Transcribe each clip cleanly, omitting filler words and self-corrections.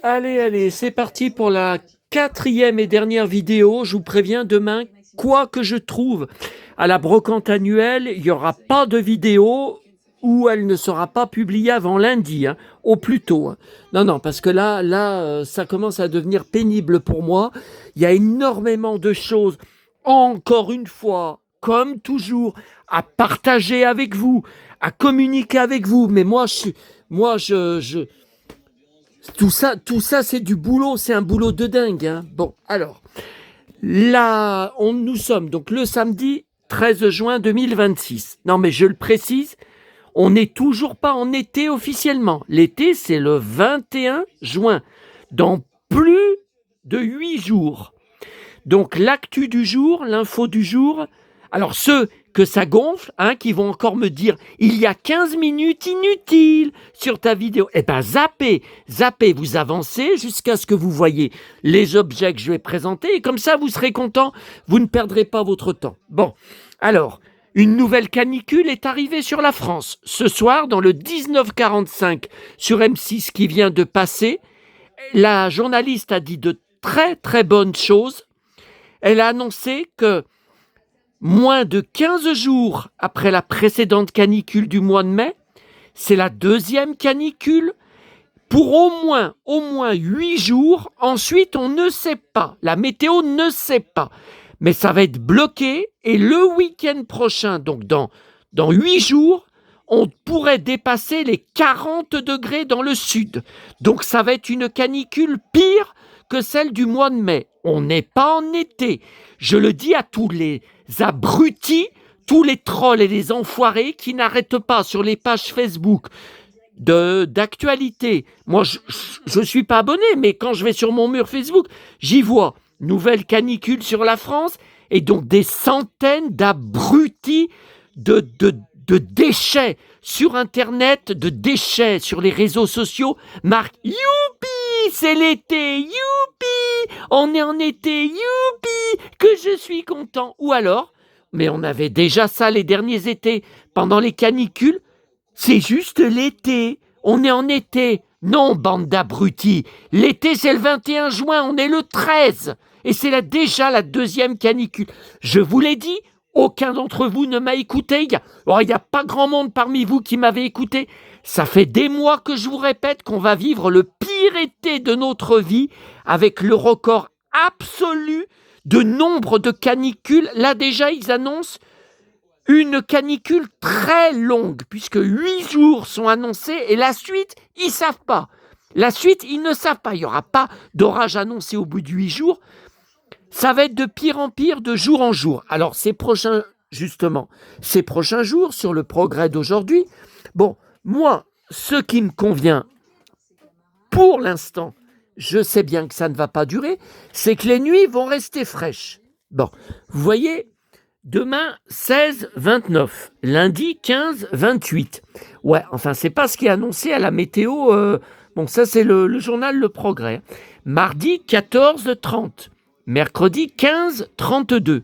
Allez, c'est parti pour la quatrième et dernière vidéo. Je vous préviens, demain, quoi que je trouve à la brocante annuelle, il n'y aura pas de vidéo ou elle ne sera pas publiée avant lundi, hein, au plus tôt. Hein. Non, parce que là, ça commence à devenir pénible pour moi. Il y a énormément de choses, encore une fois, comme toujours, à partager avec vous, à communiquer avec vous. Mais tout ça, c'est du boulot, c'est un boulot de dingue. Hein. Bon, alors, là, nous sommes donc le samedi 13 juin 2026. Non, mais je le précise, on n'est toujours pas en été officiellement. L'été, c'est le 21 juin, dans plus de 8 jours. Donc, l'actu du jour, l'info du jour. Alors, ceux que ça gonfle, hein, qui vont encore me dire il y a 15 minutes inutiles sur ta vidéo. Eh bien, zappez, vous avancez jusqu'à ce que vous voyez les objets que je vais présenter et comme ça, vous serez content, vous ne perdrez pas votre temps. Bon, alors, une nouvelle canicule est arrivée sur la France. Ce soir, dans le 1945 sur M6 qui vient de passer, la journaliste a dit de très très bonnes choses. Elle a annoncé que moins de 15 jours après la précédente canicule du mois de mai, c'est la deuxième canicule pour au moins 8 jours. Ensuite, on ne sait pas. La météo ne sait pas. Mais ça va être bloqué et le week-end prochain, donc dans 8 jours, on pourrait dépasser les 40 degrés dans le sud. Donc ça va être une canicule pire que celle du mois de mai. On n'est pas en été. Je le dis à tous les abrutis, tous les trolls et les enfoirés qui n'arrêtent pas sur les pages Facebook d'actualité. Moi, je suis pas abonné, mais quand je vais sur mon mur Facebook, j'y vois nouvelle canicule sur la France et donc des centaines d'abrutis de déchets sur Internet, de déchets sur les réseaux sociaux marquent youpi, c'est l'été, youpi, on est en été, youpi, que je suis content. Ou alors, mais on avait déjà ça les derniers étés, pendant les canicules, c'est juste l'été, on est en été. Non, bande d'abrutis, l'été c'est le 21 juin, on est le 13, et c'est déjà la deuxième canicule. Je vous l'ai dit, aucun d'entre vous ne m'a écouté. Il n'y a pas grand monde parmi vous qui m'avait écouté. Ça fait des mois que je vous répète qu'on va vivre le pire été de notre vie avec le record absolu de nombre de canicules. Là déjà, ils annoncent une canicule très longue puisque 8 jours sont annoncés et la suite, ils ne savent pas. La suite, ils ne savent pas. Il n'y aura pas d'orage annoncé au bout de 8 jours. Ça va être de pire en pire, de jour en jour. Alors, ces prochains jours, sur le progrès d'aujourd'hui, bon, moi, ce qui me convient, pour l'instant, je sais bien que ça ne va pas durer, c'est que les nuits vont rester fraîches. Bon, vous voyez, demain, 16, 29, lundi, 15, 28. Ouais, enfin, c'est pas ce qui est annoncé à la météo. Bon, ça, c'est le journal Le Progrès. Mardi, 14, 30. Mercredi, 15, 32.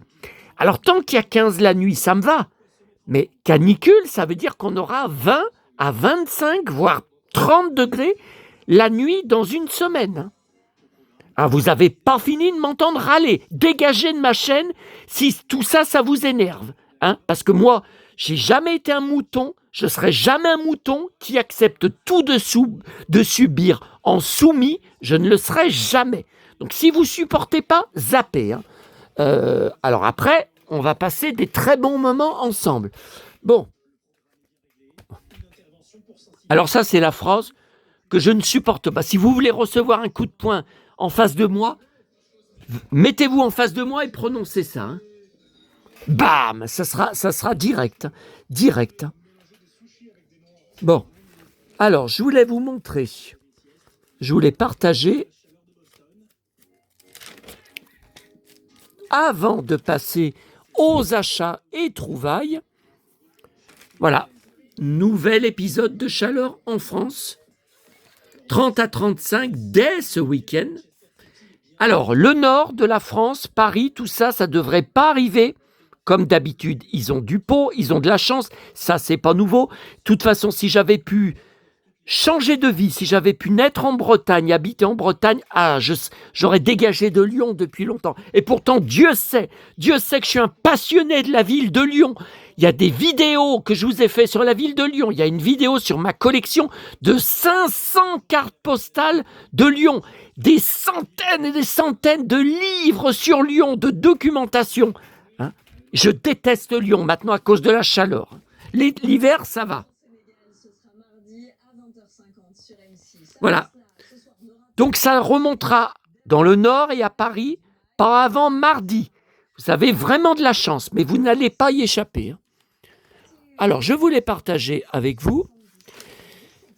Alors, tant qu'il y a 15 la nuit, ça me va. Mais canicule, ça veut dire qu'on aura 20 à 25, voire 30 degrés la nuit dans une semaine. Ah, vous n'avez pas fini de m'entendre râler. Dégagez de ma chaîne si tout ça, ça vous énerve. Hein, parce que moi, j'ai jamais été un mouton. Je ne serai jamais un mouton qui accepte tout de subir en soumis. Je ne le serai jamais. Donc, si vous ne supportez pas, zappez. Hein. Alors après, on va passer des très bons moments ensemble. Bon. Alors ça, c'est la phrase que je ne supporte pas. Si vous voulez recevoir un coup de poing en face de moi, mettez-vous en face de moi et prononcez ça. Hein. Bam, ça sera direct. Direct. Bon. Alors, je voulais vous montrer. Je voulais partager. Avant de passer aux achats et trouvailles, voilà, nouvel épisode de chaleur en France, 30 à 35 dès ce week-end. Alors, le nord de la France, Paris, tout ça, ça ne devrait pas arriver. Comme d'habitude, ils ont du pot, ils ont de la chance, ça, c'est pas nouveau. De toute façon, si j'avais pu changer de vie. Si j'avais pu naître en Bretagne, habiter en Bretagne, j'aurais dégagé de Lyon depuis longtemps. Et pourtant, Dieu sait que je suis un passionné de la ville de Lyon. Il y a des vidéos que je vous ai fait sur la ville de Lyon. Il y a une vidéo sur ma collection de 500 cartes postales de Lyon. Des centaines et des centaines de livres sur Lyon, de documentation. Hein, je déteste Lyon maintenant à cause de la chaleur. L'hiver, ça va. Voilà. Donc ça remontera dans le Nord et à Paris, pas avant mardi. Vous avez vraiment de la chance, mais vous n'allez pas y échapper. Hein. Alors, je voulais partager avec vous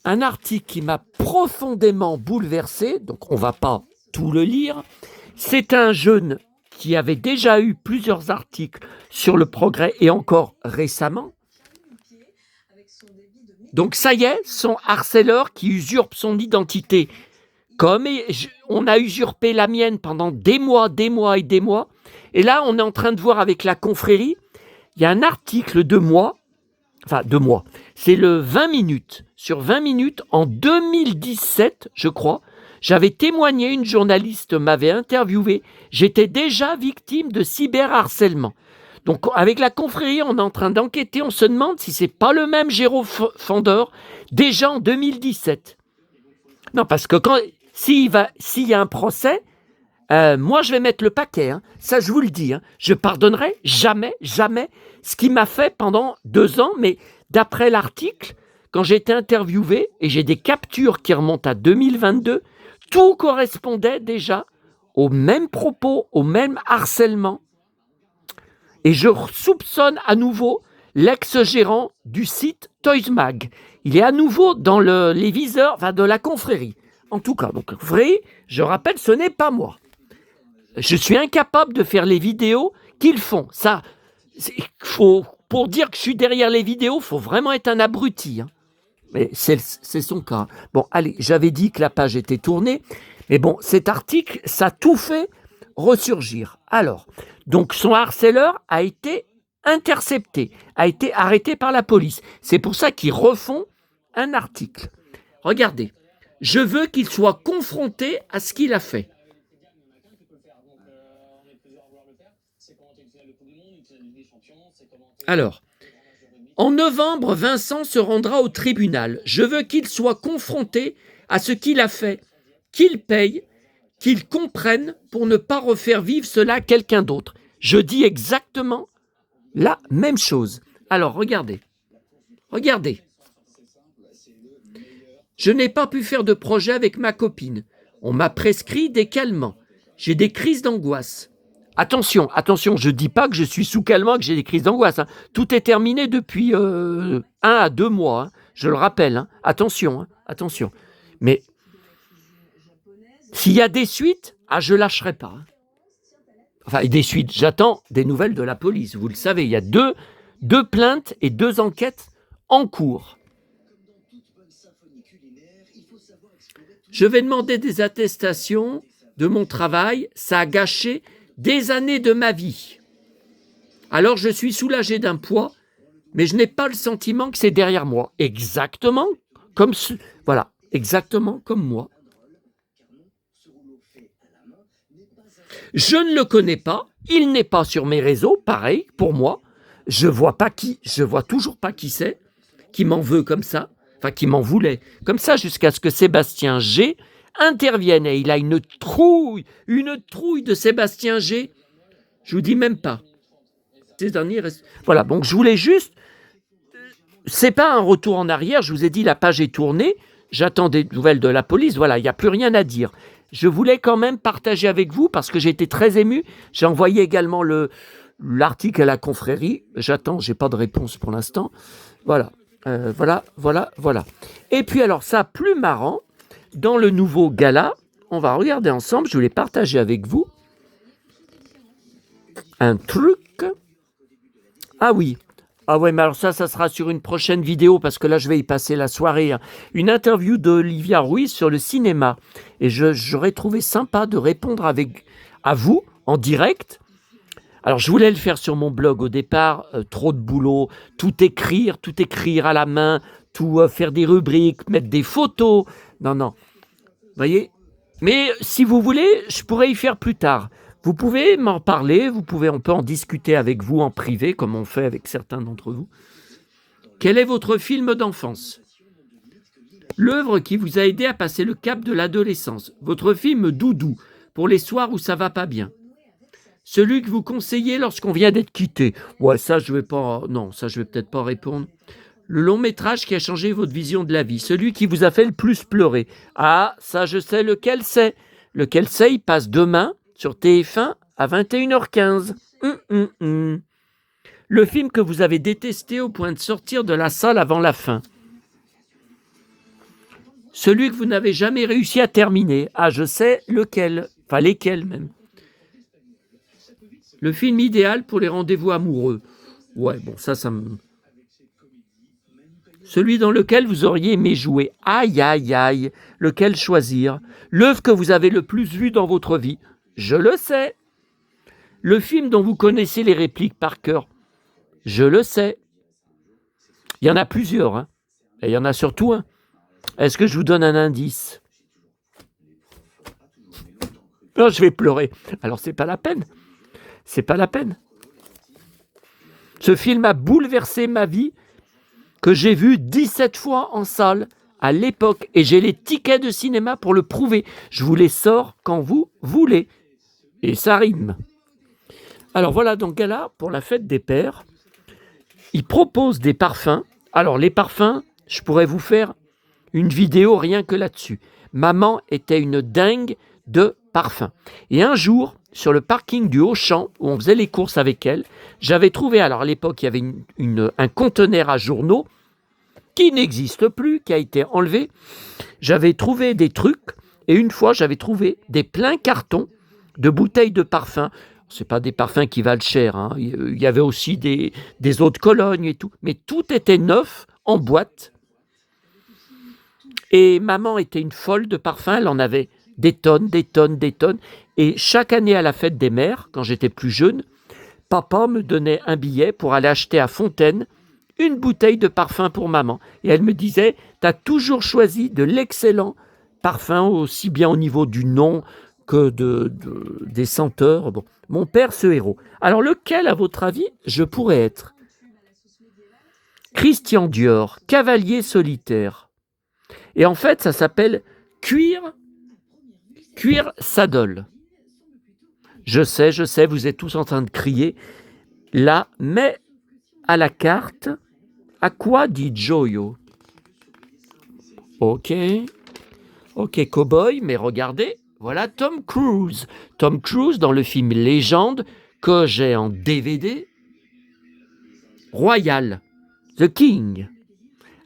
un article qui m'a profondément bouleversé, donc on ne va pas tout le lire. C'est un jeune qui avait déjà eu plusieurs articles sur le progrès et encore récemment. Donc ça y est, son harceleur qui usurpe son identité, comme on a usurpé la mienne pendant des mois, et là on est en train de voir avec la confrérie, il y a un article de moi, c'est le 20 minutes, sur 20 minutes, en 2017, je crois, j'avais témoigné, une journaliste m'avait interviewé, j'étais déjà victime de cyberharcèlement. Donc, avec la confrérie, on est en train d'enquêter. On se demande si c'est pas le même Jérôme Fandor, déjà en 2017. Non, parce que s'il y a un procès, moi, je vais mettre le paquet. Hein. Ça, je vous le dis. Hein. Je pardonnerai jamais ce qu'il m'a fait pendant 2 ans. Mais d'après l'article, quand j'ai été interviewé, et j'ai des captures qui remontent à 2022, tout correspondait déjà aux mêmes propos, au même harcèlement. Et je soupçonne à nouveau l'ex-gérant du site Toysmag. Il est à nouveau dans les viseurs de la confrérie. En tout cas, donc confrérie, je rappelle, ce n'est pas moi. Je suis incapable de faire les vidéos qu'ils font. Ça, pour dire que je suis derrière les vidéos, il faut vraiment être un abruti. Hein. Mais c'est son cas. Bon, allez, j'avais dit que la page était tournée. Mais bon, cet article, ça a tout fait ressurgir. Alors, donc son harceleur a été intercepté, a été arrêté par la police. C'est pour ça qu'ils refont un article. Regardez, je veux qu'il soit confronté à ce qu'il a fait. Alors, en novembre, Vincent se rendra au tribunal. Je veux qu'il soit confronté à ce qu'il a fait, qu'il paye, qu'il comprenne pour ne pas refaire vivre cela à quelqu'un d'autre. Je dis exactement la même chose. Alors, regardez. Je n'ai pas pu faire de projet avec ma copine. On m'a prescrit des calmants. J'ai des crises d'angoisse. Attention, je ne dis pas que je suis sous calmant, que j'ai des crises d'angoisse. Hein. Tout est terminé depuis 1 à 2 mois. Hein. Je le rappelle. Hein. Attention. Mais s'il y a des suites, je ne lâcherai pas. Hein. Enfin, des suites, j'attends des nouvelles de la police. Vous le savez, il y a deux plaintes et 2 enquêtes en cours. Je vais demander des attestations de mon travail. Ça a gâché des années de ma vie. Alors je suis soulagé d'un poids, mais je n'ai pas le sentiment que c'est derrière moi. Exactement comme moi. Je ne le connais pas, il n'est pas sur mes réseaux, pareil pour moi. Je vois toujours pas qui c'est, qui m'en veut comme ça, qui m'en voulait comme ça jusqu'à ce que Sébastien G intervienne et il a une trouille de Sébastien G. Je vous dis même pas. Voilà, donc je voulais juste, c'est pas un retour en arrière, je vous ai dit la page est tournée, j'attends des nouvelles de la police, voilà, il n'y a plus rien à dire. Je voulais quand même partager avec vous parce que j'ai été très ému. J'ai envoyé également l'article à la confrérie. J'attends, j'ai pas de réponse pour l'instant. Voilà. Et puis alors, ça, plus marrant, dans le nouveau gala, on va regarder ensemble, je voulais partager avec vous un truc. Ah ouais, mais alors ça sera sur une prochaine vidéo parce que là, je vais y passer la soirée. Hein. Une interview d'Olivia Ruiz sur le cinéma. Et j'aurais trouvé sympa de répondre à vous en direct. Alors, je voulais le faire sur mon blog au départ. Trop de boulot, tout écrire à la main, tout faire des rubriques, mettre des photos. Non, non. Vous voyez? Mais si vous voulez, je pourrais y faire plus tard. Vous pouvez m'en parler, on peut en discuter avec vous en privé, comme on fait avec certains d'entre vous. Quel est votre film d'enfance? L'œuvre qui vous a aidé à passer le cap de l'adolescence. Votre film doudou, pour les soirs où ça va pas bien. Celui que vous conseillez lorsqu'on vient d'être quitté. Ouais, ça je vais pas... Non, ça je vais peut-être pas répondre. Le long métrage qui a changé votre vision de la vie. Celui qui vous a fait le plus pleurer. Ah, ça je sais lequel c'est. Lequel c'est, il passe demain sur TF1 à 21h15. Le film que vous avez détesté au point de sortir de la salle avant la fin. Celui que vous n'avez jamais réussi à terminer. Ah, je sais lequel. Enfin, lesquels même. Le film idéal pour les rendez-vous amoureux. Ouais, bon, ça me... Celui dans lequel vous auriez aimé jouer. Aïe, aïe, aïe. Lequel choisir? L'œuvre que vous avez le plus vue dans votre vie. Je le sais. Le film dont vous connaissez les répliques par cœur. Je le sais. Il y en a plusieurs, hein. Et il y en a surtout un. Est-ce que je vous donne un indice? Non, je vais pleurer. Alors, c'est pas la peine. C'est pas la peine. Ce film a bouleversé ma vie, que j'ai vu 17 fois en salle à l'époque. Et j'ai les tickets de cinéma pour le prouver. Je vous les sors quand vous voulez. Et ça rime. Alors, voilà, donc là, pour la fête des pères, il propose des parfums. Alors, les parfums, je pourrais vous faire une vidéo rien que là-dessus. Maman était une dingue de parfums. Et un jour, sur le parking du Auchan, où on faisait les courses avec elle, j'avais trouvé, alors à l'époque, il y avait un conteneur à journaux qui n'existe plus, qui a été enlevé. J'avais trouvé des trucs, et une fois, j'avais trouvé des pleins cartons de bouteilles de parfums. Ce n'est pas des parfums qui valent cher, hein. Il y avait aussi des eaux de Cologne et tout, mais tout était neuf, en boîte. Et maman était une folle de parfums, elle en avait des tonnes, des tonnes, des tonnes. Et chaque année à la fête des mères, quand j'étais plus jeune, papa me donnait un billet pour aller acheter à Fontaine une bouteille de parfum pour maman. Et elle me disait, tu as toujours choisi de l'excellent parfum, aussi bien au niveau du nom que des senteurs. Bon. Mon père, ce héros. Alors lequel, à votre avis, je pourrais être? Christian Dior, cavalier solitaire. Et en fait, ça s'appelle cuir saddle. Je sais, vous êtes tous en train de crier. Là, mais à la carte, à quoi dit Joyo? Ok, cowboy, mais regardez, voilà Tom Cruise. Tom Cruise dans le film Légende que j'ai en DVD. Royal, The King.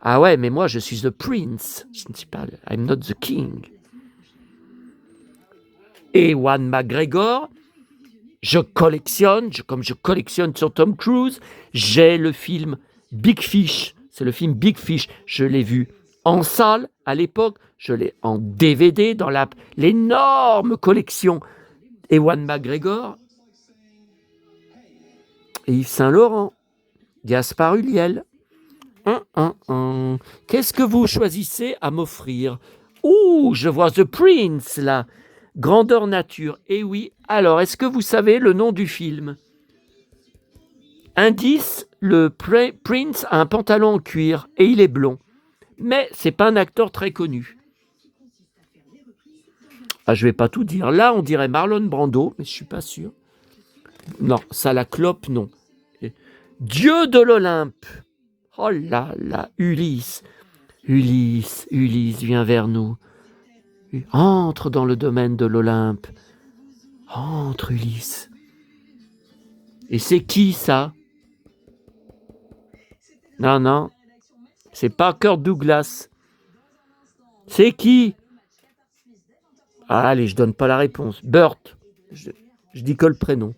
Ah ouais, mais moi je suis the prince. Je ne suis pas, I'm not the king. Ewan McGregor, comme je collectionne sur Tom Cruise, j'ai le film Big Fish. C'est le film Big Fish. Je l'ai vu en salle à l'époque, je l'ai en DVD dans l'énorme collection. Ewan McGregor et Yves Saint-Laurent, Gaspard Ulliel. Qu'est-ce que vous choisissez à m'offrir? Ouh, je vois The Prince là. Grandeur nature. Eh oui, alors, est-ce que vous savez le nom du film? Indice, le Prince a un pantalon en cuir et il est blond. Mais c'est pas un acteur très connu. Ah, je vais pas tout dire. Là, on dirait Marlon Brando, mais je suis pas sûr. Non, ça la clope, non. Dieu de l'Olympe. Oh là là, Ulysse, viens vers nous. Entre dans le domaine de l'Olympe. Entre, Ulysse. Et c'est qui, ça? Non, c'est pas Kirk Douglas. C'est qui? Ah, allez, je donne pas la réponse. Burt. Je dis que le prénom.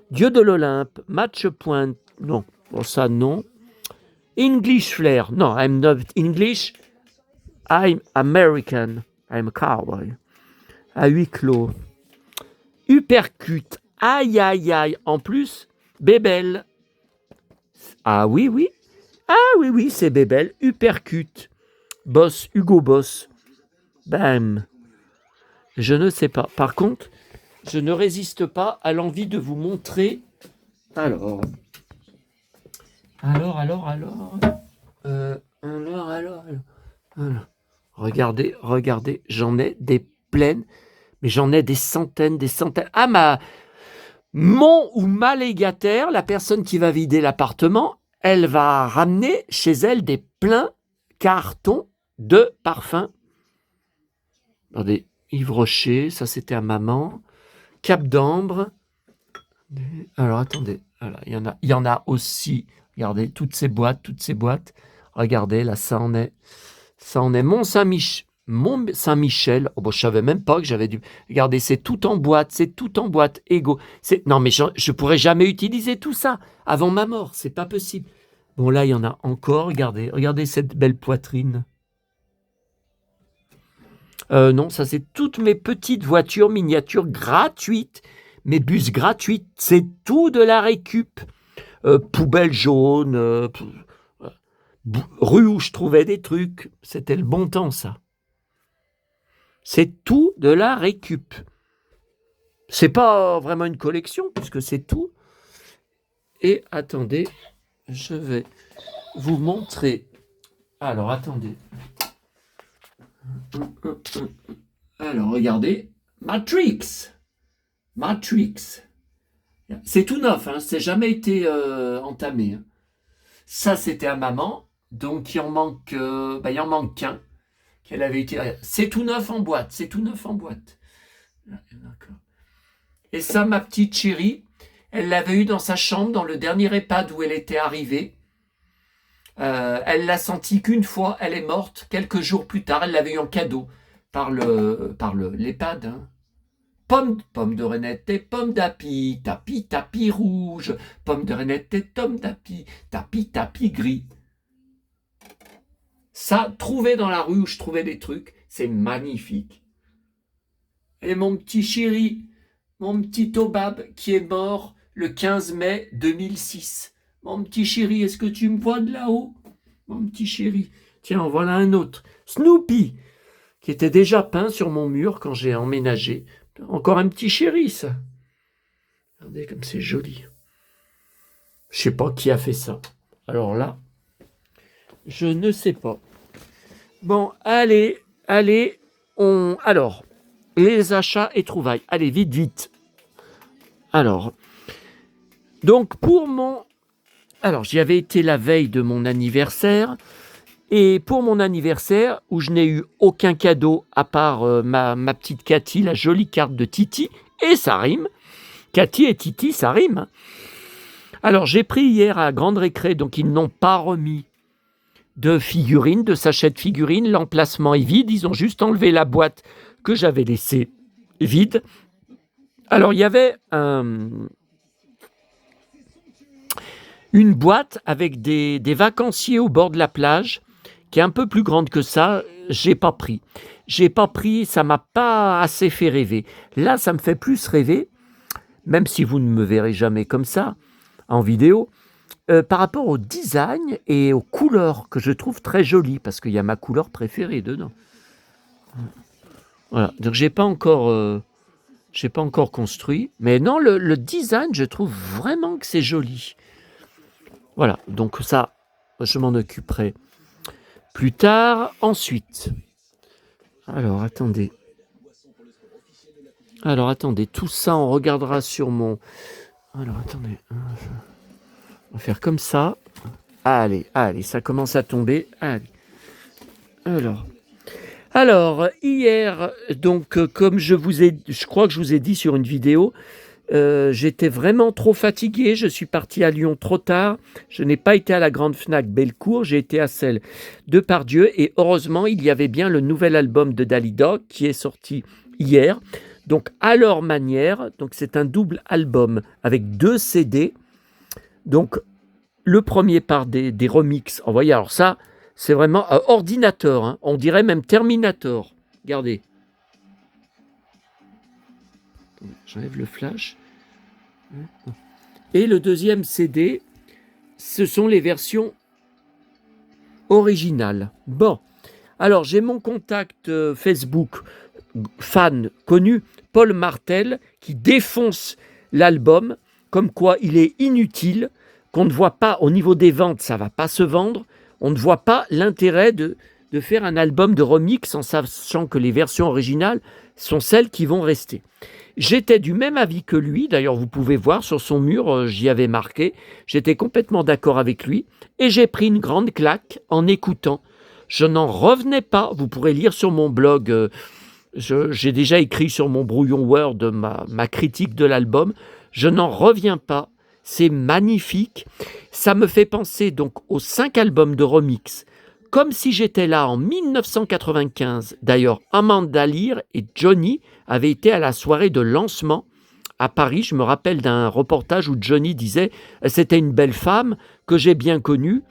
Dieu de l'Olympe, match point. Non, bon, ça, non. English flair. Non, I'm not English. I'm American. I'm a cowboy. À huis clos. Uppercut. Aïe, aïe, aïe. En plus, Bébel. Ah oui. Ah oui, oui, c'est Bébel. Uppercut. Boss, Hugo Boss. Bam. Je ne sais pas. Par contre, je ne résiste pas à l'envie de vous montrer. Alors. Alors. Regardez, j'en ai des pleines, mais j'en ai des centaines. Ah, mon ou ma légataire, la personne qui va vider l'appartement, elle va ramener chez elle des pleins cartons de parfums. Regardez, Yves Rocher, ça c'était à maman. Cap d'Ambre. Alors attendez, voilà, il y en a aussi. Regardez, toutes ces boîtes. Regardez, là, ça en est Mont-Saint-Michel. Oh, bon, je savais même pas que j'avais dû. Regardez, c'est tout en boîte. Ego. Non, mais je pourrais jamais utiliser tout ça avant ma mort. C'est pas possible. Bon, là, il y en a encore. Regardez cette belle poitrine. Non, ça, c'est toutes mes petites voitures miniatures gratuites. Mes bus gratuites. C'est tout de la récup. Poubelle jaune. Rue où je trouvais des trucs. C'était le bon temps, ça. C'est tout de la récup. C'est pas vraiment une collection, puisque c'est tout. Et attendez, je vais vous montrer. Alors, attendez. Alors, regardez. Matrix. C'est tout neuf, hein, c'est jamais été entamé. Hein. Ça, c'était à maman. Donc, il en manque qu'un. Qu'elle avait été. C'est tout neuf en boîte. D'accord. Et ça, ma petite chérie, elle l'avait eu dans sa chambre, dans le dernier EHPAD où elle était arrivée. Elle l'a senti qu'une fois, elle est morte. Quelques jours plus tard, elle l'avait eu en cadeau par l'EHPAD. Hein. Pomme de Renette et pomme d'api, tapis rouge, pomme de Renette et pomme d'api, tapis gris. Ça, trouvé dans la rue où je trouvais des trucs, c'est magnifique. Et mon petit chéri, mon petit Tobab qui est mort le 15 mai 2006. Mon petit chéri, est-ce que tu me vois de là-haut? Mon petit chéri. Tiens, en voilà un autre. Snoopy, qui était déjà peint sur mon mur quand j'ai emménagé. Encore un petit chéri, ça. Regardez comme c'est joli. Je sais pas qui a fait ça. Alors là, je ne sais pas. Bon, allez, alors, les achats et trouvailles. Allez, vite. Alors, donc j'y avais été la veille de mon anniversaire, et pour mon anniversaire, où je n'ai eu aucun cadeau à part ma petite Cathy, la jolie carte de Titi, et ça rime. Cathy et Titi, ça rime. Alors, j'ai pris hier à Grande Récré, donc ils n'ont pas remis de figurines, de sachets de figurines. L'emplacement est vide. Ils ont juste enlevé la boîte que j'avais laissée vide. Alors, il y avait une boîte avec des vacanciers au bord de la plage qui est un peu plus grande que ça. J'ai pas pris, ça m'a pas assez fait rêver. Là, ça me fait plus rêver, même si vous ne me verrez jamais comme ça en vidéo. Par rapport au design et aux couleurs que je trouve très jolies, parce qu'il y a ma couleur préférée dedans. Voilà, donc j'ai pas encore construit, mais non, le design, je trouve vraiment que c'est joli. Voilà, donc ça, je m'en occuperai plus tard. Ensuite, alors attendez, tout ça, on regardera sur mon... Alors attendez, on va faire comme ça. Allez, ça commence à tomber. Allez. Alors, hier, donc, comme je crois que je vous ai dit sur une vidéo, j'étais vraiment trop fatigué. Je suis parti à Lyon trop tard. Je n'ai pas été à la grande Fnac Bellecour. J'ai été à celle de Pardieu. Et heureusement, il y avait bien le nouvel album de Dalida qui est sorti hier. Donc, à leur manière. Donc, c'est un double album avec 2 CD. Donc, le premier par des remixes envoyés. Alors ça, c'est vraiment ordinateur. Hein. On dirait même Terminator. Regardez. J'enlève le flash. Et le deuxième CD, ce sont les versions original. Bon, alors j'ai mon contact Facebook fan connu, Paul Martel, qui défonce l'album, comme quoi il est inutile, qu'on ne voit pas au niveau des ventes, ça va pas se vendre, on ne voit pas l'intérêt de faire un album de remix en sachant que les versions originales sont celles qui vont rester. J'étais du même avis que lui, d'ailleurs vous pouvez voir sur son mur, j'y avais marqué, j'étais complètement d'accord avec lui, et j'ai pris une grande claque en écoutant. Je n'en revenais pas, vous pourrez lire sur mon blog, j'ai déjà écrit sur mon brouillon Word ma critique de l'album, je n'en reviens pas, c'est magnifique, ça me fait penser donc aux 5 albums de remix, comme si j'étais là en 1995. D'ailleurs, Amanda Lear et Johnny avaient été à la soirée de lancement à Paris. Je me rappelle d'un reportage où Johnny disait « C'était une belle femme que j'ai bien connue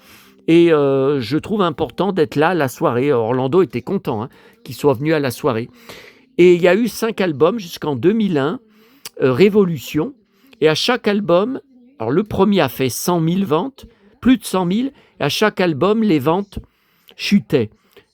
et je trouve important d'être là à la soirée. » Orlando était content qu'il soit venu à la soirée. Et il y a eu 5 albums jusqu'en 2001, Révolution. Et à chaque album, alors le premier a fait 100 000 ventes, plus de 100 000, et à chaque album, les ventes chutait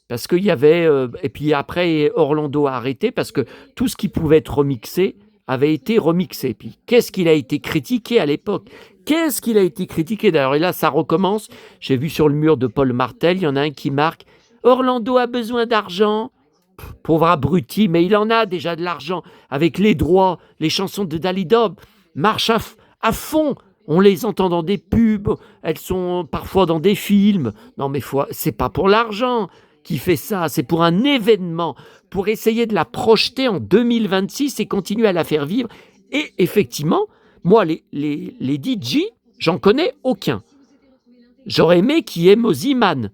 parce qu'il y avait et puis après Orlando a arrêté parce que tout ce qui pouvait être remixé avait été remixé. Puis qu'est-ce qu'il a été critiqué à l'époque, qu'est-ce qu'il a été critiqué d'ailleurs, et là ça recommence. J'ai vu sur le mur de Paul Martel, il y en a un qui marque Orlando a besoin d'argent. Pauvre abruti, mais il en a déjà de l'argent avec les droits. Les chansons de Dalida marchent à fond. On les entend dans des pubs, elles sont parfois dans des films. Non mais c'est pas pour l'argent qui fait ça, c'est pour un événement, pour essayer de la projeter en 2026 et continuer à la faire vivre. Et effectivement, moi, les DJ, j'en connais aucun. J'aurais aimé qu'il y ait Moziman,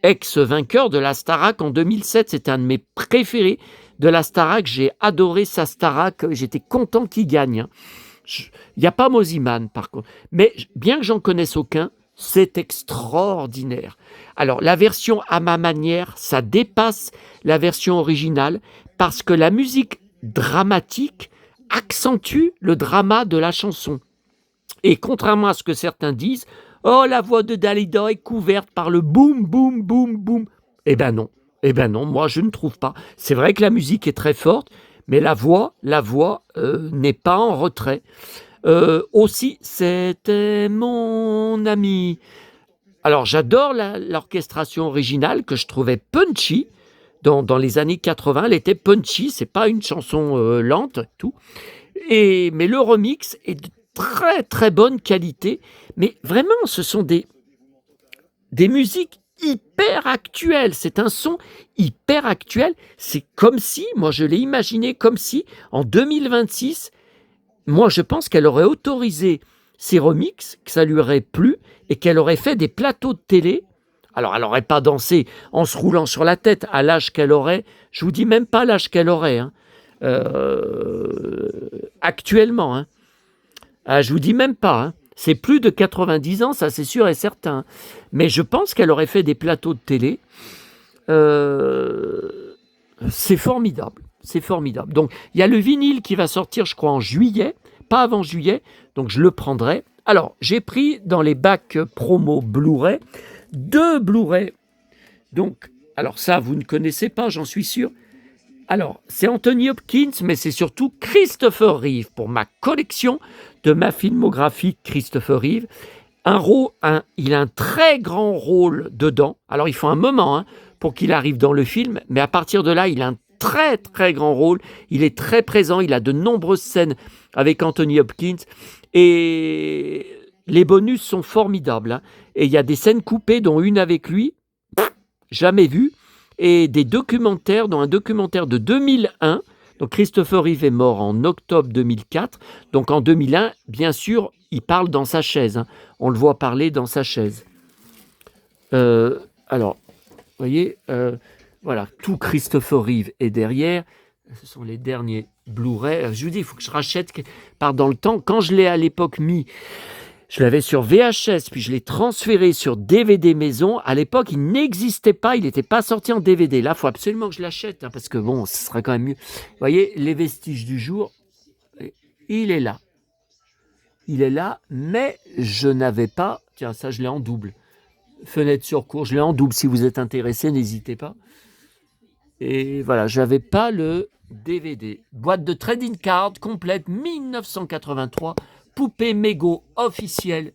ex-vainqueur de la Starac en 2007, c'est un de mes préférés de la Starac, j'ai adoré sa Starac, j'étais content qu'il gagne. Il n'y a pas Moziman par contre, mais bien que j'en connaisse aucun, c'est extraordinaire. Alors la version à ma manière, ça dépasse la version originale parce que la musique dramatique accentue le drama de la chanson. Et contrairement à ce que certains disent, oh la voix de Dalida est couverte par le boum boum boum boum. Eh ben non, moi je ne trouve pas. C'est vrai que la musique est très forte, mais la voix n'est pas en retrait. Aussi, c'était mon ami. Alors j'adore l'orchestration originale que je trouvais punchy dans les années 80. Elle était punchy, c'est pas une chanson lente, tout. Mais le remix est de très très bonne qualité. Mais vraiment, ce sont des musiques hyper actuelles. C'est un son hyper actuel. C'est comme si, moi je l'ai imaginé comme si, en 2026, moi je pense qu'elle aurait autorisé ces remixes, que ça lui aurait plu, et qu'elle aurait fait des plateaux de télé. Alors elle n'aurait pas dansé en se roulant sur la tête à l'âge qu'elle aurait. Je vous dis même pas l'âge qu'elle aurait. Actuellement. Je vous dis même pas. C'est plus de 90 ans, ça c'est sûr et certain. Mais je pense qu'elle aurait fait des plateaux de télé. C'est formidable. C'est formidable. Donc, il y a le vinyle qui va sortir, je crois, en juillet. Pas avant juillet. Donc, je le prendrai. Alors, j'ai pris dans les bacs promo Blu-ray 2 Blu-ray. Donc, alors ça, vous ne connaissez pas, j'en suis sûr. Alors, c'est Anthony Hopkins, mais c'est surtout Christopher Reeve pour ma collection de ma filmographie Christopher Reeve. Il a un très grand rôle dedans. Alors, il faut un moment pour qu'il arrive dans le film, mais à partir de là, il a un très très grand rôle. Il est très présent, il a de nombreuses scènes avec Anthony Hopkins et les bonus sont formidables. Et il y a des scènes coupées, dont une avec lui, jamais vue, et des documentaires, dont un documentaire de 2001. Donc Christopher Reeve est mort en octobre 2004. Donc en 2001, bien sûr, il parle dans sa chaise. On le voit parler dans sa chaise. Alors, vous voyez, voilà, tout Christopher Reeve est derrière. Ce sont les derniers Blu-ray. Je vous dis, il faut que je rachète par dans le temps. Quand je l'ai à l'époque mis, je l'avais sur VHS, puis je l'ai transféré sur DVD maison. À l'époque, il n'existait pas, il n'était pas sorti en DVD. Là, il faut absolument que je l'achète, parce que bon, ce serait quand même mieux. Vous voyez, les vestiges du jour, il est là. Il est là, mais je n'avais pas... Tiens, ça, je l'ai en double. Fenêtre sur cour, je l'ai en double. Si vous êtes intéressé, n'hésitez pas. Et voilà, j'avais pas le DVD. Boîte de trading card complète 1983. Poupée mégot officielle.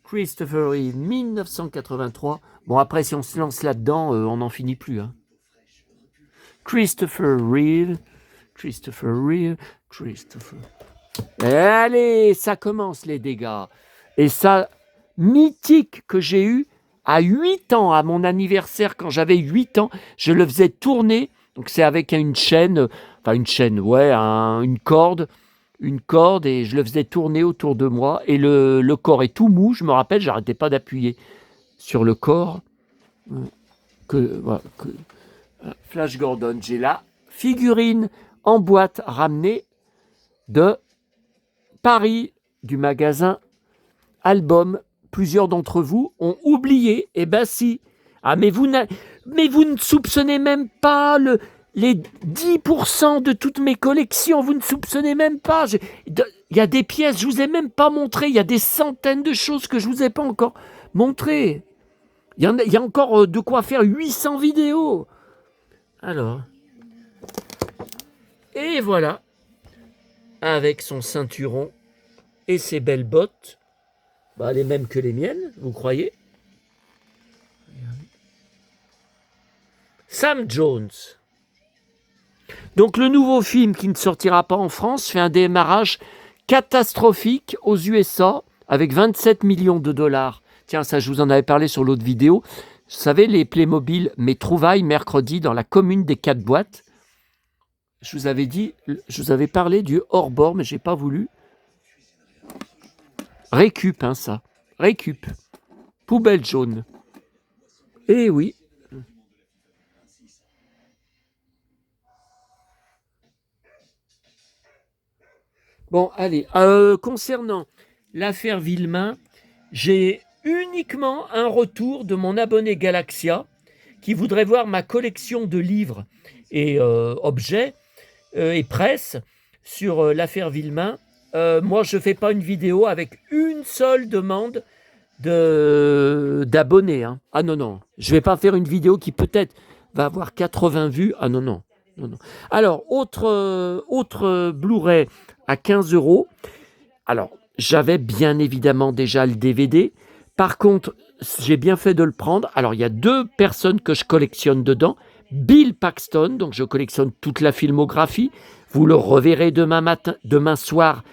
Christopher Reeve 1983. Bon, après, si on se lance là-dedans, on n'en finit plus. Hein. Christopher Reeve. Allez, ça commence les dégâts. Et ça, mythique que j'ai eu à 8 ans, à mon anniversaire, quand j'avais 8 ans, je le faisais tourner. Donc c'est avec une chaîne, une corde, et je le faisais tourner autour de moi. Et le corps est tout mou, je me rappelle, j'arrêtais pas d'appuyer sur le corps. Flash Gordon, j'ai la figurine en boîte ramenée de Paris, du magasin Album. Plusieurs d'entre vous ont oublié. Eh ben si. Ah, mais vous ne soupçonnez même pas les 10% de toutes mes collections. Vous ne soupçonnez même pas. Il y a des pièces, je ne vous ai même pas montré. Il y a des centaines de choses que je ne vous ai pas encore montrées. Il y a encore de quoi faire 800 vidéos. Alors. Et voilà. Avec son ceinturon et ses belles bottes. Les mêmes que les miennes, vous croyez? Sam Jones. Donc le nouveau film qui ne sortira pas en France fait un démarrage catastrophique aux USA avec 27 millions de dollars. Tiens, ça je vous en avais parlé sur l'autre vidéo. Vous savez, les Playmobil, mes trouvailles mercredi dans la commune des 4 boîtes. Je vous avais parlé du hors-bord, mais j'ai pas voulu. Récup, ça. Récup. Poubelle jaune. Eh oui. Bon, allez. Concernant l'affaire Villemain, j'ai uniquement un retour de mon abonné Galaxia qui voudrait voir ma collection de livres et objets et presse sur l'affaire Villemain. Moi, je ne fais pas une vidéo avec une seule demande d'abonnés. Hein. Ah non. Je ne vais pas faire une vidéo qui peut-être va avoir 80 vues. Ah non. Alors, autre Blu-ray à 15 €. Alors, j'avais bien évidemment déjà le DVD. Par contre, j'ai bien fait de le prendre. Alors, il y a 2 personnes que je collectionne dedans. Bill Paxton, donc je collectionne toute la filmographie. Vous le reverrez demain soir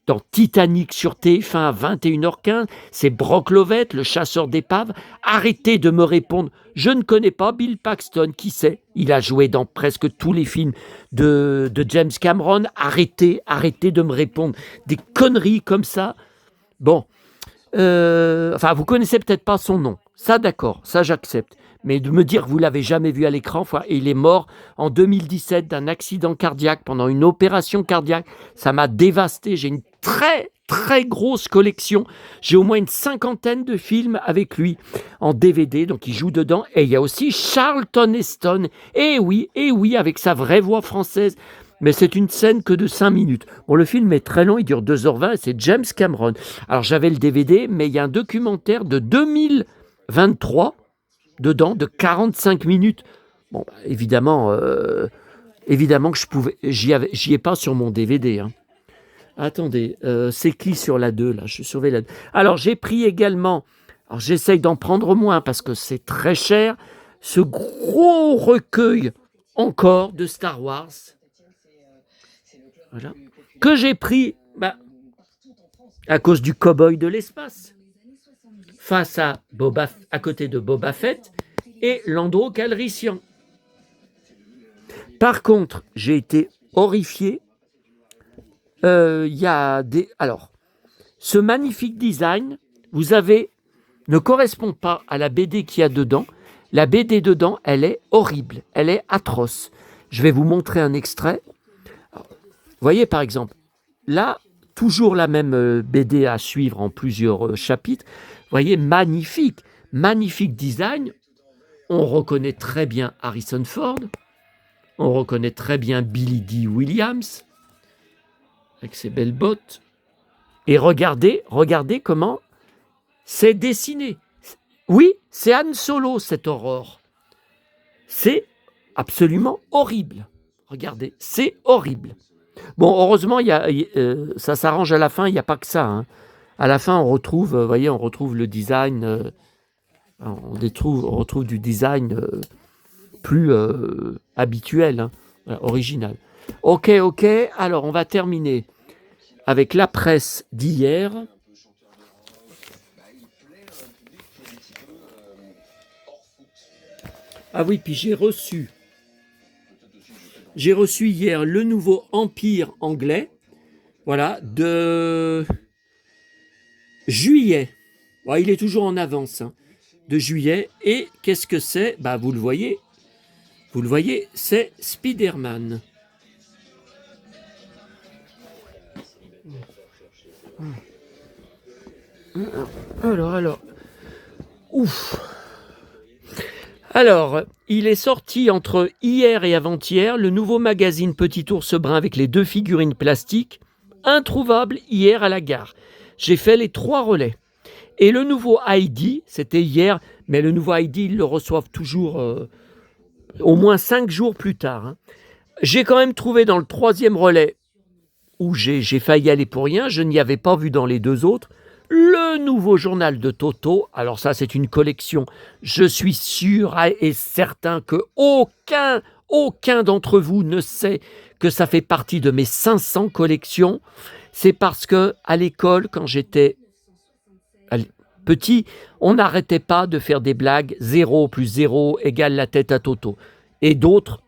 dans Titanic sur TF1 à 21h15. C'est Brock Lovett, le chasseur d'épaves. Arrêtez de me répondre. Je ne connais pas Bill Paxton. Qui c'est? Il a joué dans presque tous les films de James Cameron. Arrêtez de me répondre des conneries comme ça. Bon. Vous connaissez peut-être pas son nom. Ça, d'accord. Ça, j'accepte. Mais de me dire que vous l'avez jamais vu à l'écran, et il est mort en 2017 d'un accident cardiaque pendant une opération cardiaque, ça m'a dévasté. J'ai une très très grosse collection. J'ai au moins une 50aine de films avec lui en DVD, donc il joue dedans. Et il y a aussi Charlton Heston. Et oui, avec sa vraie voix française. Mais c'est une scène que de 5 minutes. Bon, le film est très long, il dure 2h20, et c'est James Cameron. Alors j'avais le DVD, mais il y a un documentaire de 2023 dedans, de 45 minutes. Bon, évidemment que j'y ai pas sur mon DVD. Hein. Attendez, c'est qui sur la 2 là? Je surveille la 2. Alors, j'ai pris également, alors j'essaye d'en prendre moins parce que c'est très cher, ce gros recueil encore de Star Wars. Voilà. Que j'ai pris à cause du cow-boy de l'espace. Face à côté de Boba Fett et Lando Calrissian. Par contre, j'ai été horrifié. Alors, ce magnifique design, ne correspond pas à la BD qu'il y a dedans. La BD dedans, elle est horrible, elle est atroce. Je vais vous montrer un extrait. Alors, vous voyez par exemple, là, toujours la même BD à suivre en plusieurs chapitres. Vous voyez, magnifique design. On reconnaît très bien Harrison Ford. On reconnaît très bien Billy Dee Williams avec ses belles bottes. Et regardez comment c'est dessiné. Oui, c'est Han Solo, cette aurore. C'est absolument horrible. Regardez, c'est horrible. Bon, heureusement, ça s'arrange à la fin, il n'y a pas que ça. Hein. À la fin, on retrouve, voyez, on retrouve le design, on retrouve du design plus habituel, hein, original. Ok, alors on va terminer avec la presse d'hier. Ah oui, puis j'ai reçu hier le nouveau Empire anglais, voilà, de juillet. Bon, il est toujours en avance, hein, de juillet. Et qu'est-ce que c'est? Bah, vous le voyez, c'est Spider-Man. Alors, ouf. Alors, il est sorti entre hier et avant-hier le nouveau magazine Petit Ours Brun avec les 2 figurines plastiques, introuvable hier à la gare. J'ai fait les 3 relais. Et le nouveau Heidi, c'était hier, mais le nouveau Heidi, ils le reçoivent toujours au moins 5 jours plus tard. Hein. J'ai quand même trouvé dans le 3e relais, où j'ai failli aller pour rien, je n'y avais pas vu dans les 2 autres, le nouveau journal de Toto. Alors ça, c'est une collection. Je suis sûr et certain que aucun d'entre vous ne sait que ça fait partie de mes 500 collections. C'est parce que à l'école, quand j'étais petit, on n'arrêtait pas de faire des blagues. 0 plus 0 égale la tête à Toto. Et d'autres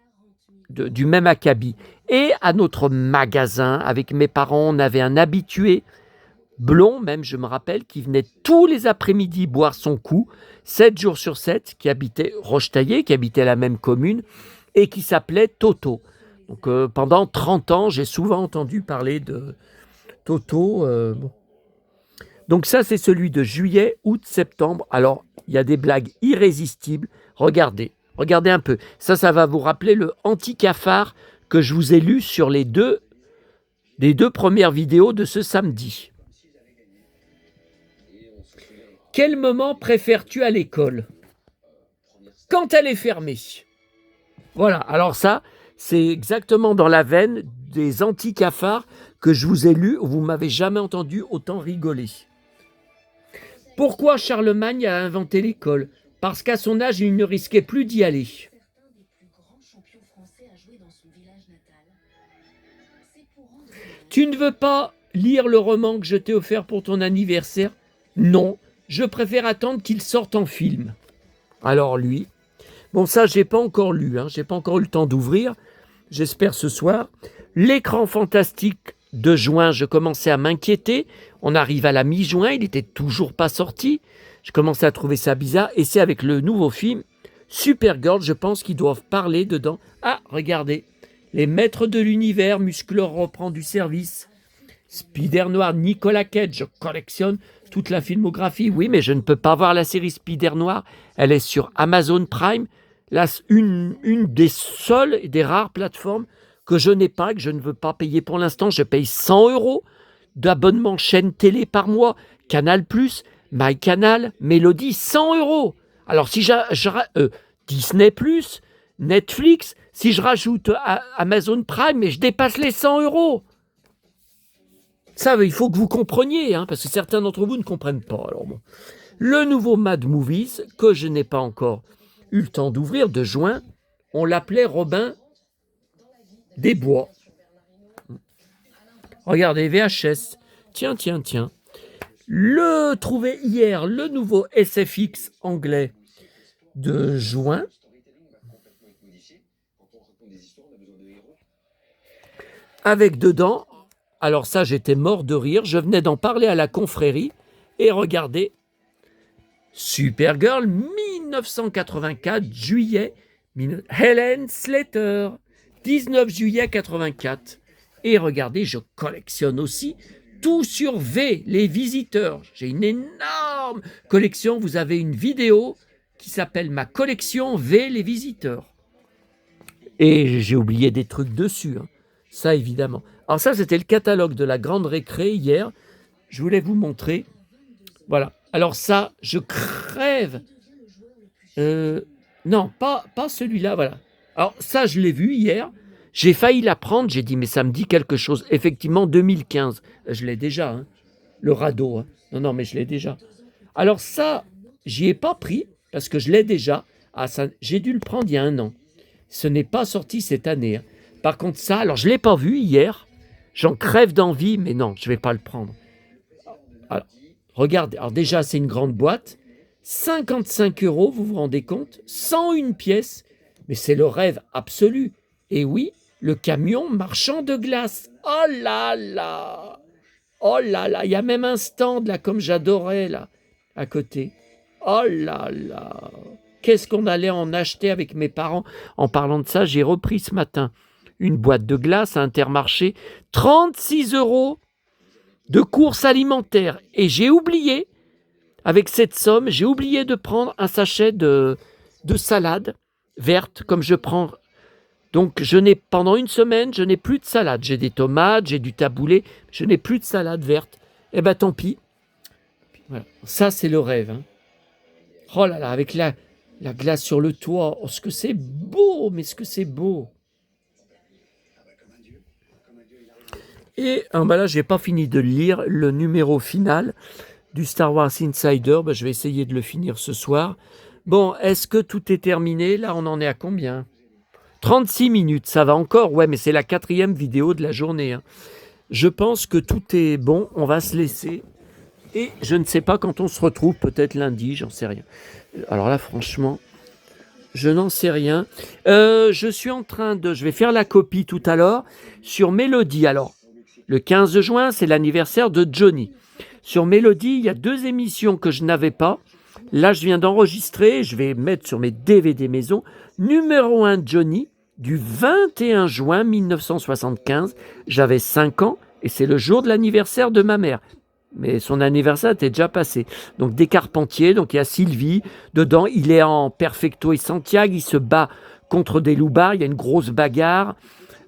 du même acabit. Et à notre magasin, avec mes parents, on avait un habitué blond, même je me rappelle, qui venait tous les après-midi boire son coup, 7 jours sur 7, qui habitait Rochetaillé, qui habitait la même commune, et qui s'appelait Toto. Donc pendant 30 ans, j'ai souvent entendu parler de Toto. Bon. Donc ça, c'est celui de juillet, août, septembre. Alors, il y a des blagues irrésistibles. Regardez un peu. Ça va vous rappeler le anti-cafard que je vous ai lu sur les deux premières vidéos de ce samedi. Quel moment préfères-tu à l'école? Quand elle est fermée. Voilà, alors ça, c'est exactement dans la veine des anti-cafards que je vous ai lus, où vous m'avez jamais entendu autant rigoler. Pourquoi Charlemagne a inventé l'école? Parce qu'à son âge, il ne risquait plus d'y aller. Tu ne veux pas lire le roman que je t'ai offert pour ton anniversaire? Non, je préfère attendre qu'il sorte en film. Alors lui, bon ça j'ai pas encore lu, j'ai pas encore eu le temps d'ouvrir, j'espère ce soir. L'écran fantastique de juin, je commençais à m'inquiéter, on arrive à la mi-juin, il n'était toujours pas sorti, je commençais à trouver ça bizarre, et c'est avec le nouveau film Supergirl, je pense qu'ils doivent parler dedans. Ah, regardez, les maîtres de l'univers, Musclor reprend du service. Spider Noir, Nicolas Cage, je collectionne toute la filmographie. Oui, mais je ne peux pas voir la série Spider Noir. Elle est sur Amazon Prime, là, une des seules et des rares plateformes que je n'ai pas, que je ne veux pas payer pour l'instant. Je paye 100 € d'abonnement chaîne télé par mois, Canal+, MyCanal, Mélodie, 100 €. Alors si Disney+, Netflix, si je rajoute Amazon Prime, mais je dépasse les 100 €. Ça, il faut que vous compreniez, parce que certains d'entre vous ne comprennent pas. Alors bon. Le nouveau Mad Movies, que je n'ai pas encore eu le temps d'ouvrir, de juin, on l'appelait Robin des Bois. Regardez, VHS. Tiens. Le trouvé hier, le nouveau SFX anglais de juin. Avec dedans, alors ça j'étais mort de rire, je venais d'en parler à la confrérie, et regardez, Supergirl 1984, juillet, Helen Slater, 19 juillet 84. Et regardez, je collectionne aussi tout sur V, les visiteurs. J'ai une énorme collection, vous avez une vidéo qui s'appelle ma collection V, les visiteurs. Et j'ai oublié des trucs dessus, ça évidemment. Alors ça, c'était le catalogue de la Grande Récré hier. Je voulais vous montrer. Voilà. Alors ça, je crève. Non, pas celui-là, voilà. Alors ça, je l'ai vu hier. J'ai failli la prendre. J'ai dit, mais ça me dit quelque chose. Effectivement, 2015. Je l'ai déjà, hein. Le radeau. Hein. Non, mais je l'ai déjà. Alors ça, j'y ai pas pris parce que je l'ai déjà. Ah, ça, j'ai dû le prendre il y a 1 an. Ce n'est pas sorti cette année. Hein. Par contre, ça, alors je ne l'ai pas vu hier. J'en crève d'envie, mais non, je ne vais pas le prendre. Alors, regardez, alors déjà, c'est une grande boîte. 55 €, vous vous rendez compte? 101 pièces. Mais c'est le rêve absolu. Et oui, le camion marchand de glace. Oh là là! Oh là là, il y a même un stand là, comme j'adorais là, à côté. Oh là là! Qu'est-ce qu'on allait en acheter avec mes parents? En parlant de ça, j'ai repris ce matin une boîte de glace à Intermarché, 36 € de courses alimentaires. Et j'ai oublié, avec cette somme, j'ai oublié de prendre un sachet de salade verte, comme je prends. Donc, pendant 1 semaine, je n'ai plus de salade. J'ai des tomates, j'ai du taboulé, je n'ai plus de salade verte. Eh bien, tant pis. Voilà. Ça, c'est le rêve. Hein. Oh là là, avec la glace sur le toit. Oh, ce que c'est beau, mais ce que c'est beau. Et là, je n'ai pas fini de lire le numéro final du Star Wars Insider. Je vais essayer de le finir ce soir. Bon, est-ce que tout est terminé? Là, on en est à combien? 36 minutes, ça va encore. Ouais, mais c'est la 4e vidéo de la journée. Hein. Je pense que tout est bon. On va se laisser. Et je ne sais pas quand on se retrouve. Peut-être lundi, j'en sais rien. Alors là, franchement, je n'en sais rien. Je suis en train de... Je vais faire la copie tout à l'heure sur Mélodie. Alors, le 15 juin, c'est l'anniversaire de Johnny. Sur Mélodie, il y a 2 émissions que je n'avais pas. Là, je viens d'enregistrer. Je vais mettre sur mes DVD maison. Numéro 1, Johnny, du 21 juin 1975. J'avais 5 ans et c'est le jour de l'anniversaire de ma mère. Mais son anniversaire était déjà passé. Donc des Carpentiers, donc il y a Sylvie. Dedans, il est en Perfecto et Santiago. Il se bat contre des loupards. Il y a une grosse bagarre.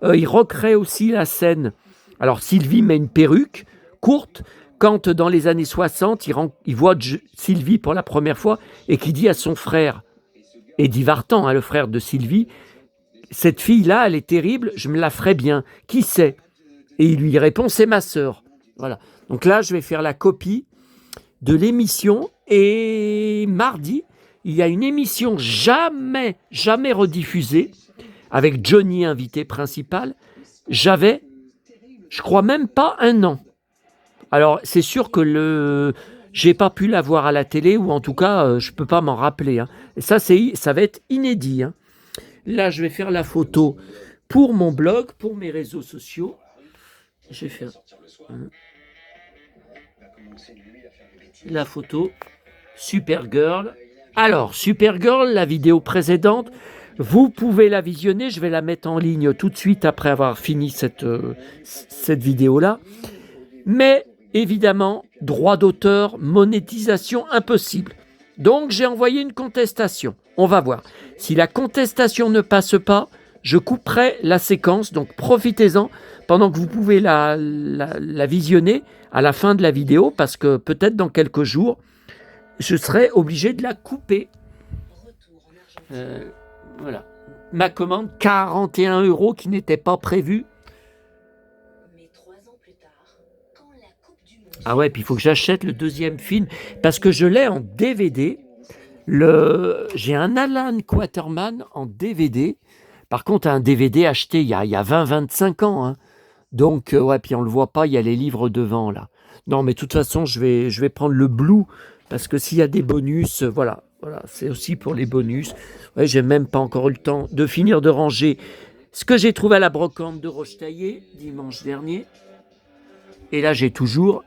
Il recrée aussi la scène. Alors Sylvie met une perruque courte. Quand dans les années 60, il voit Sylvie pour la première fois et qui dit à son frère, Eddie Vartan, hein, le frère de Sylvie, cette fille-là, elle est terrible, je me la ferai bien. Qui c'est? Et il lui répond, c'est ma sœur. Voilà. Donc là, je vais faire la copie de l'émission. Et mardi, il y a une émission jamais rediffusée, avec Johnny invité principal. J'avais, je crois même pas 1 an. Alors, c'est sûr que j'ai pas pu la voir à la télé, ou en tout cas, je peux pas m'en rappeler. Hein. Et ça va être inédit. Hein. Là, je vais faire la photo pour mon blog, pour mes réseaux sociaux. Je vais faire la photo Supergirl. Alors, Supergirl, la vidéo précédente, vous pouvez la visionner. Je vais la mettre en ligne tout de suite après avoir fini cette vidéo-là. Mais évidemment, droit d'auteur, monétisation impossible. Donc, j'ai envoyé une contestation. On va voir. Si la contestation ne passe pas, je couperai la séquence. Donc, profitez-en pendant que vous pouvez la visionner à la fin de la vidéo, parce que peut-être dans quelques jours, je serai obligé de la couper. Voilà. Ma commande, 41 € qui n'était pas prévue. Ah ouais, puis il faut que j'achète le 2e film, parce que je l'ai en DVD. J'ai un Alan Quaterman en DVD. Par contre, un DVD acheté il y a 20-25 ans. Hein. Donc, ouais, puis on le voit pas, il y a les livres devant, là. Non, mais de toute façon, je vais prendre le Blue, parce que s'il y a des bonus, voilà, c'est aussi pour les bonus. Ouais, j'ai même pas encore eu le temps de finir de ranger ce que j'ai trouvé à la brocante de Rochetaillé, dimanche dernier. Et là, j'ai toujours...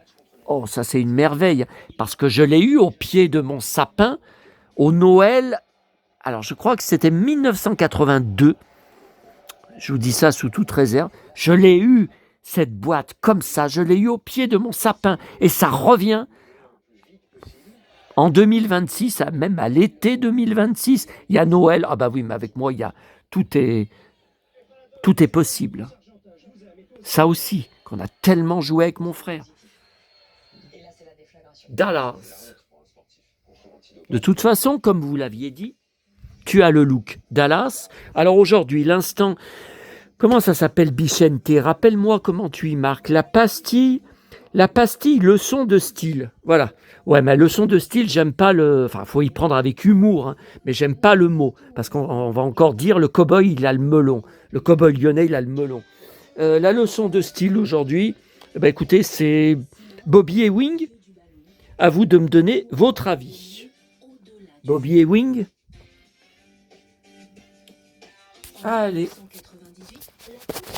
Oh, ça, c'est une merveille, parce que je l'ai eu au pied de mon sapin au Noël. Alors, je crois que c'était 1982. Je vous dis ça sous toute réserve. Je l'ai eu, cette boîte, comme ça. Je l'ai eu au pied de mon sapin. Et ça revient en 2026, même à l'été 2026. Il y a Noël. Ah bah oui, mais avec moi, tout est possible. Ça aussi, qu'on a tellement joué avec mon frère. Dallas. De toute façon, comme vous l'aviez dit, tu as le look Dallas. Alors aujourd'hui, l'instant, comment ça s'appelle, Bichente? Rappelle-moi comment tu y marques. La pastille, leçon de style. Voilà. Ouais, mais leçon de style, j'aime pas le... Enfin, faut y prendre avec humour, hein, mais j'aime pas le mot. Parce qu'on va encore dire le cow-boy, il a le melon. Le cow-boy lyonnais, il a le melon. La leçon de style aujourd'hui, écoutez, c'est Bobby Ewing. À vous de me donner votre avis. Bobby Ewing. Allez.